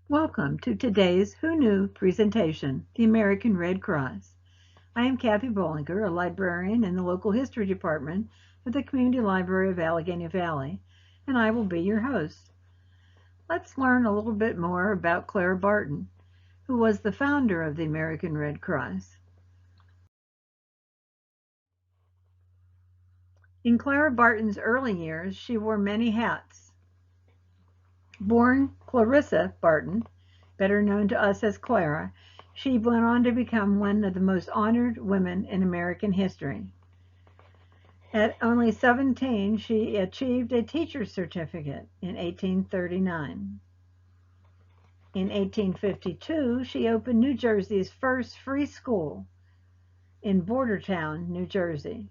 Welcome to today's Who Knew presentation, The American Red Cross. I am Kathy Bollinger, a librarian in the local history department of the Community Library of Allegheny Valley, and I will be your host. Let's learn a little bit more about Clara Barton, who was the founder of the American Red Cross. In Clara Barton's early years, she wore many hats. Born Clarissa Barton, better known to us as Clara, she went on to become one of the most honored women in American history. At only 17, she achieved a teacher's certificate in 1839. In 1852, she opened New Jersey's first free school in Bordertown, New Jersey.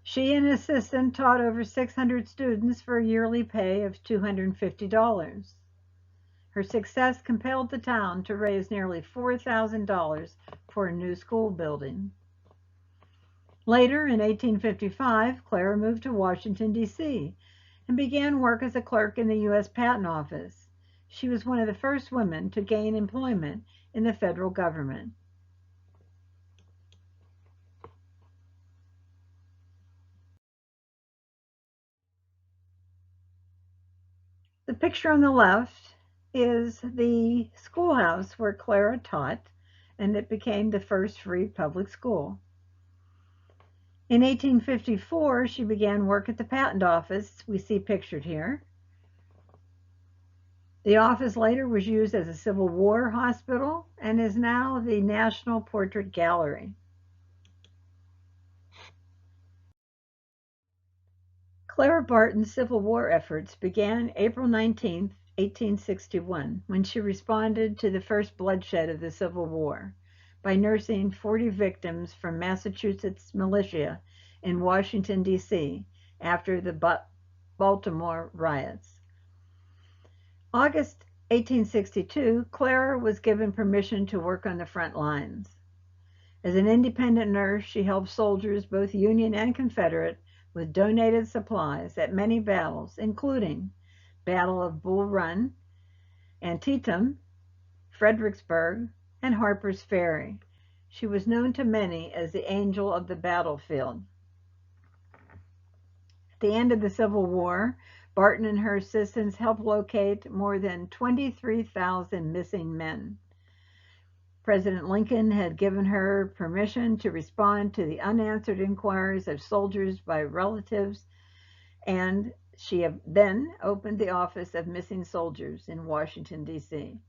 She and an assistant taught over 600 students for a yearly pay of $250. Her success compelled the town to raise nearly $4,000 for a new school building. Later, in 1855, Clara moved to Washington, D.C., and began work as a clerk in the U.S. Patent Office. She was one of the first women to gain employment in the federal government. The picture on the left is the schoolhouse where Clara taught, and it became the first free public school. In 1854, she began work at the Patent Office, we see pictured here. The office later was used as a Civil War hospital and is now the National Portrait Gallery. Clara Barton's Civil War efforts began April 19, 1861, when she responded to the first bloodshed of the Civil War by nursing 40 victims from Massachusetts militia in Washington, D.C. after the Baltimore riots. August 1862, Clara was given permission to work on the front lines. As an independent nurse, she helped soldiers, both Union and Confederate, with donated supplies at many battles, including Battle of Bull Run, Antietam, Fredericksburg, and Harper's Ferry. She was known to many as the angel of the battlefield. At the end of the Civil War, Barton and her assistants helped locate more than 23,000 missing men. President Lincoln had given her permission to respond to the unanswered inquiries of soldiers by relatives, and she then opened the Office of Missing Soldiers in Washington, D.C.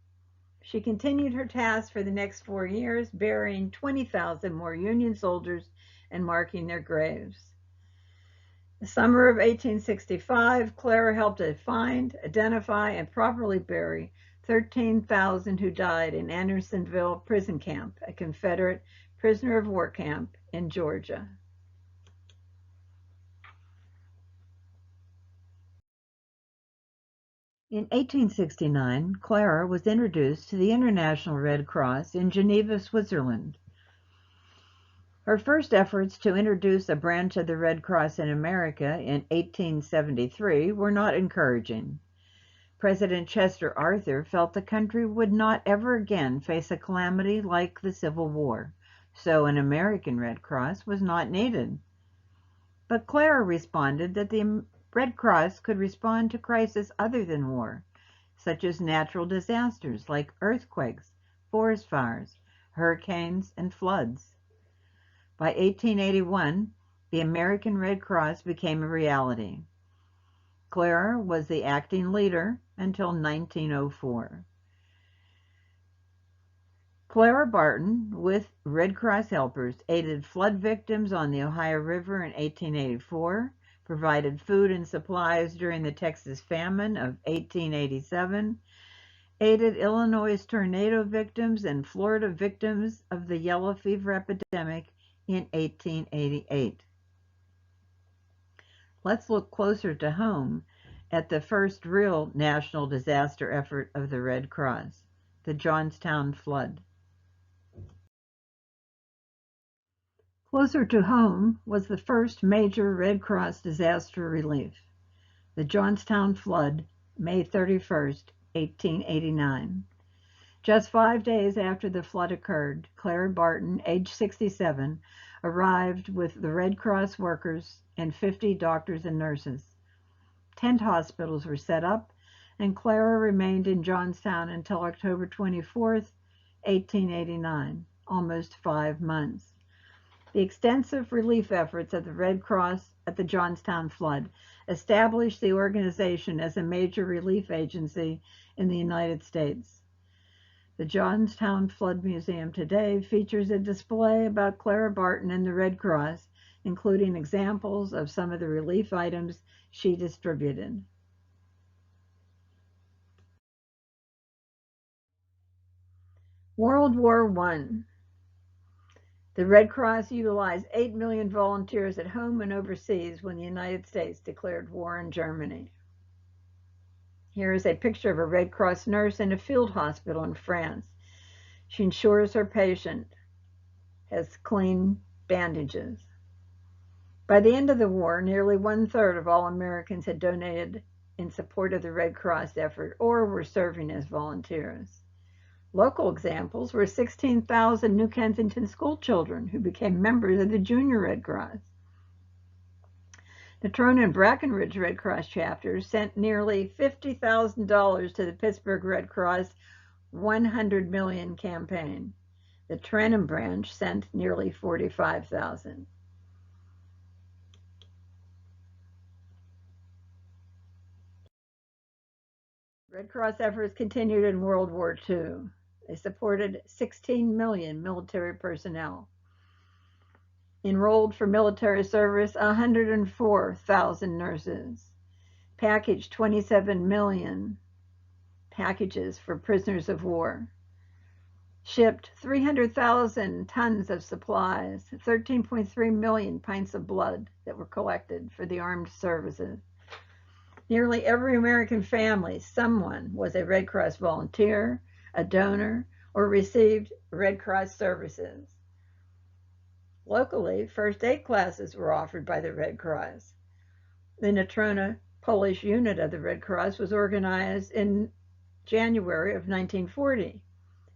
She continued her task for the next 4 years, burying 20,000 more Union soldiers and marking their graves. The summer of 1865, Clara helped to find, identify, and properly bury 13,000 who died in Andersonville prison camp, a Confederate prisoner of war camp in Georgia. In 1869, Clara was introduced to the International Red Cross in Geneva, Switzerland. Her first efforts to introduce a branch of the Red Cross in America in 1873 were not encouraging. President Chester Arthur felt the country would not ever again face a calamity like the Civil War, so an American Red Cross was not needed. But Clara responded that the Red Cross could respond to crises other than war, such as natural disasters like earthquakes, forest fires, hurricanes, and floods. By 1881, the American Red Cross became a reality. Clara was the acting leader until 1904. Clara Barton, with Red Cross helpers, aided flood victims on the Ohio River in 1884, provided food and supplies during the Texas famine of 1887, aided Illinois tornado victims and Florida victims of the yellow fever epidemic in 1888. Let's look closer to home at the first real national disaster effort of the Red Cross, the Johnstown Flood. Closer to home was the first major Red Cross disaster relief, the Johnstown Flood, May 31st, 1889. Just 5 days after the flood occurred, Clara Barton, age 67, arrived with the Red Cross workers and 50 doctors and nurses. Tent hospitals were set up, and Clara remained in Johnstown until October 24th, 1889, almost 5 months. The extensive relief efforts of the Red Cross at the Johnstown Flood established the organization as a major relief agency in the United States. The Johnstown Flood Museum today features a display about Clara Barton and the Red Cross, including examples of some of the relief items she distributed. World War I. The Red Cross utilized 8 million volunteers at home and overseas when the United States declared war on Germany. Here is a picture of a Red Cross nurse in a field hospital in France. She ensures her patient has clean bandages. By the end of the war, nearly 1/3 of all Americans had donated in support of the Red Cross effort or were serving as volunteers. Local examples were 16,000 New Kensington school children who became members of the Junior Red Cross. The Trona and Brackenridge Red Cross chapters sent nearly $50,000 to the Pittsburgh Red Cross 100 million campaign. The Trenton branch sent nearly 45,000. Red Cross efforts continued in World War II. They supported 16 million military personnel. Enrolled for military service 104,000 nurses. Packaged 27 million packages for prisoners of war. Shipped 300,000 tons of supplies, 13.3 million pints of blood that were collected for the armed services. Nearly every American family, someone was a Red Cross volunteer, a donor, or received Red Cross services. Locally, first aid classes were offered by the Red Cross. The Natrona Polish unit of the Red Cross was organized in January of 1940.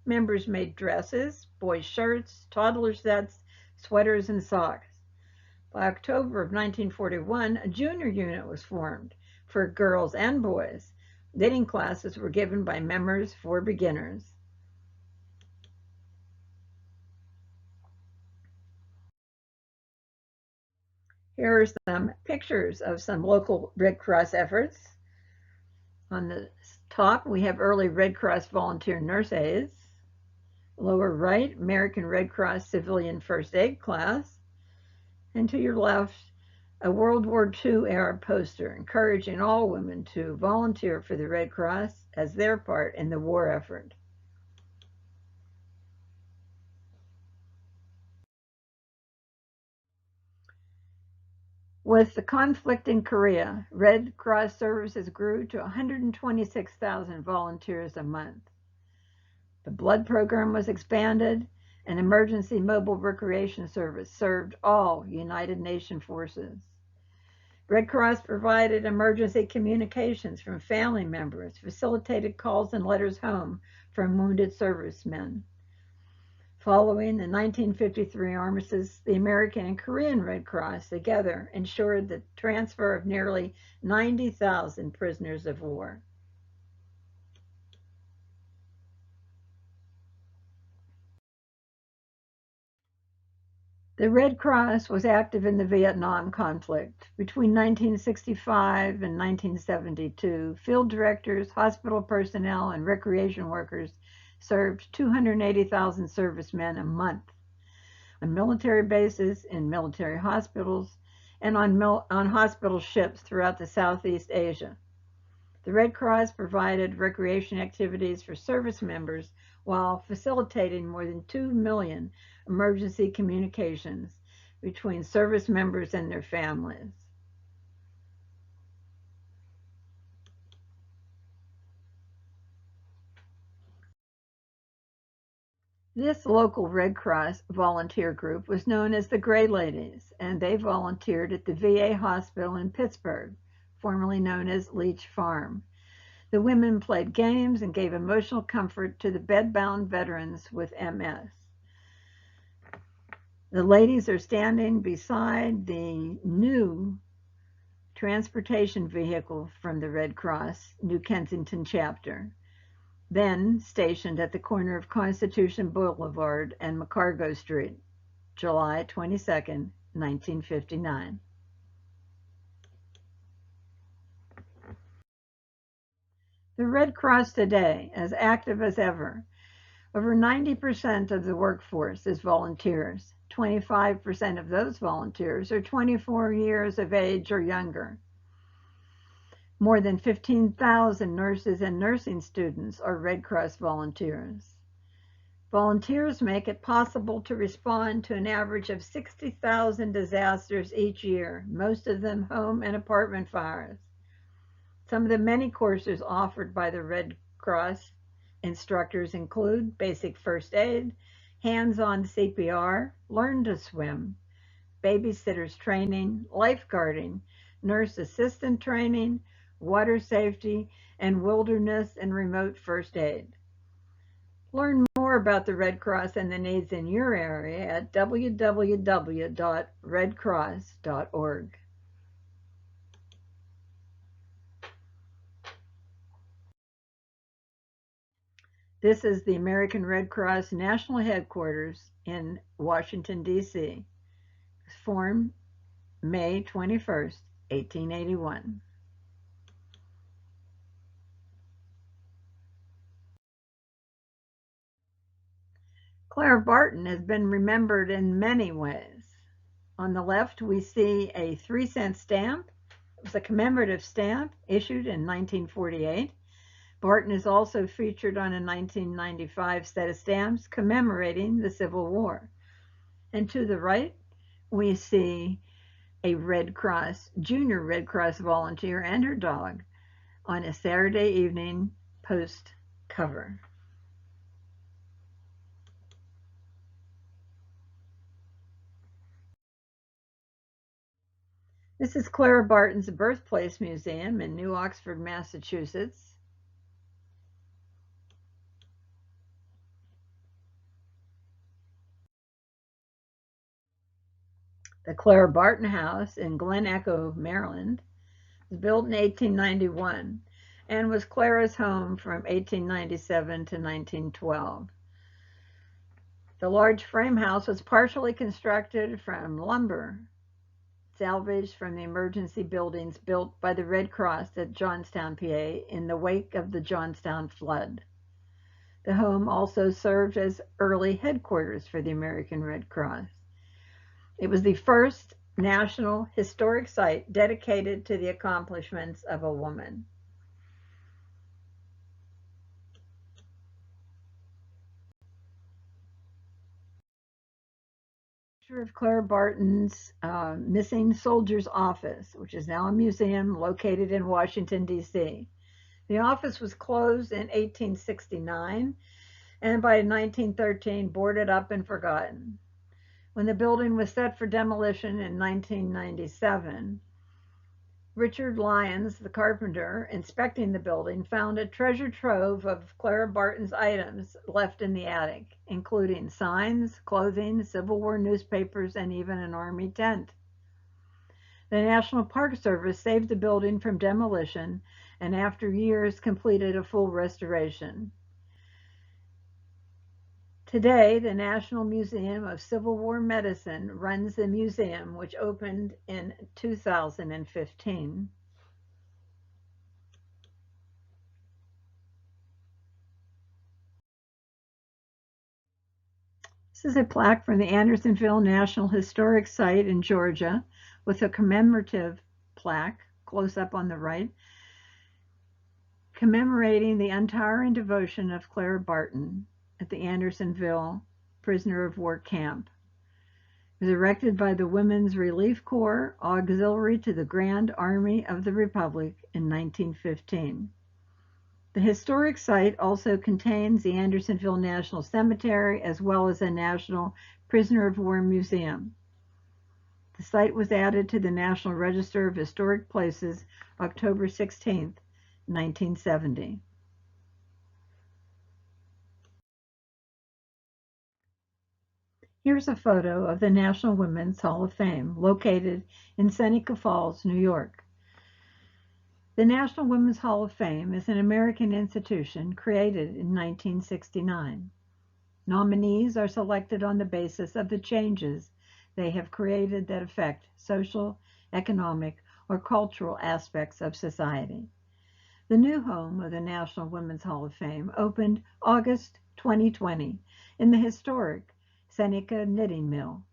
Members made dresses, boys' shirts, toddler sets, sweaters, and socks. By October of 1941, a junior unit was formed for girls and boys. Knitting classes were given by members for beginners. Here are some pictures of some local Red Cross efforts. On the top, we have early Red Cross volunteer nurse aides. Lower right, American Red Cross civilian first aid class. And to your left, a World War II era poster encouraging all women to volunteer for the Red Cross as their part in the war effort. With the conflict in Korea, Red Cross services grew to 126,000 volunteers a month. The blood program was expanded, and emergency mobile recreation service served all United Nations forces. Red Cross provided emergency communications from family members, facilitated calls and letters home from wounded servicemen. Following the 1953 armistice, the American and Korean Red Cross together ensured the transfer of nearly 90,000 prisoners of war. The Red Cross was active in the Vietnam conflict. Between 1965 and 1972, field directors, hospital personnel, and recreation workers served 280,000 servicemen a month on military bases, in military hospitals, and on hospital ships throughout the Southeast Asia. The Red Cross provided recreation activities for service members while facilitating more than 2 million emergency communications between service members and their families. This local Red Cross volunteer group was known as the Gray Ladies, and they volunteered at the VA hospital in Pittsburgh, formerly known as Leach Farm. The women played games and gave emotional comfort to the bedbound veterans with MS. The ladies are standing beside the new transportation vehicle from the Red Cross New Kensington chapter, then stationed at the corner of Constitution Boulevard and McCargo Street, July 22nd, 1959. The Red Cross today, as active as ever. Over 90% of the workforce is volunteers. 25% of those volunteers are 24 years of age or younger. More than 15,000 nurses and nursing students are Red Cross volunteers. Volunteers make it possible to respond to an average of 60,000 disasters each year, most of them home and apartment fires. Some of the many courses offered by the Red Cross instructors include basic first aid, hands-on CPR, learn to swim, babysitters training, lifeguarding, nurse assistant training, water safety, and wilderness and remote first aid. Learn more about the Red Cross and the needs in your area at www.redcross.org. This is the American Red Cross National Headquarters in Washington, D.C. Formed May 21st, 1881. Clara Barton has been remembered in many ways. On the left, we see a 3-cent stamp. It was a commemorative stamp issued in 1948. Barton is also featured on a 1995 set of stamps commemorating the Civil War. And to the right, we see a Junior Red Cross volunteer and her dog on a Saturday Evening Post cover. This is Clara Barton's Birthplace Museum in New Oxford, Massachusetts. The Clara Barton House in Glen Echo, Maryland, was built in 1891 and was Clara's home from 1897 to 1912. The large frame house was partially constructed from lumber salvaged from the emergency buildings built by the Red Cross at Johnstown, PA, in the wake of the Johnstown Flood. The home also served as early headquarters for the American Red Cross. It was the first national historic site dedicated to the accomplishments of a woman. Picture of Clara Barton's Missing Soldiers Office, which is now a museum located in Washington, D.C. The office was closed in 1869 and by 1913 boarded up and forgotten. When the building was set for demolition in 1997, Richard Lyons, the carpenter, inspecting the building, found a treasure trove of Clara Barton's items left in the attic, including signs, clothing, Civil War newspapers, and even an army tent. The National Park Service saved the building from demolition and after years completed a full restoration. Today, the National Museum of Civil War Medicine runs the museum, which opened in 2015. This is a plaque from the Andersonville National Historic Site in Georgia with a commemorative plaque, close up on the right, commemorating the untiring devotion of Clara Barton at the Andersonville Prisoner of War Camp. It was erected by the Women's Relief Corps, auxiliary to the Grand Army of the Republic in 1915. The historic site also contains the Andersonville National Cemetery as well as a National Prisoner of War Museum. The site was added to the National Register of Historic Places October 16, 1970. Here's a photo of the National Women's Hall of Fame, located in Seneca Falls, New York. The National Women's Hall of Fame is an American institution created in 1969. Nominees are selected on the basis of the changes they have created that affect social, economic, or cultural aspects of society. The new home of the National Women's Hall of Fame opened August 2020 in the historic Seneca Knitting Mill.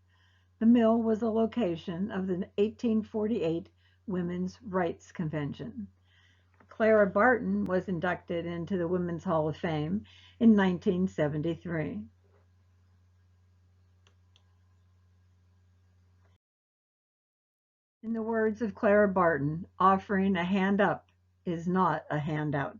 The mill was a location of the 1848 Women's Rights Convention. Clara Barton was inducted into the Women's Hall of Fame in 1973. In the words of Clara Barton, offering a hand up is not a handout.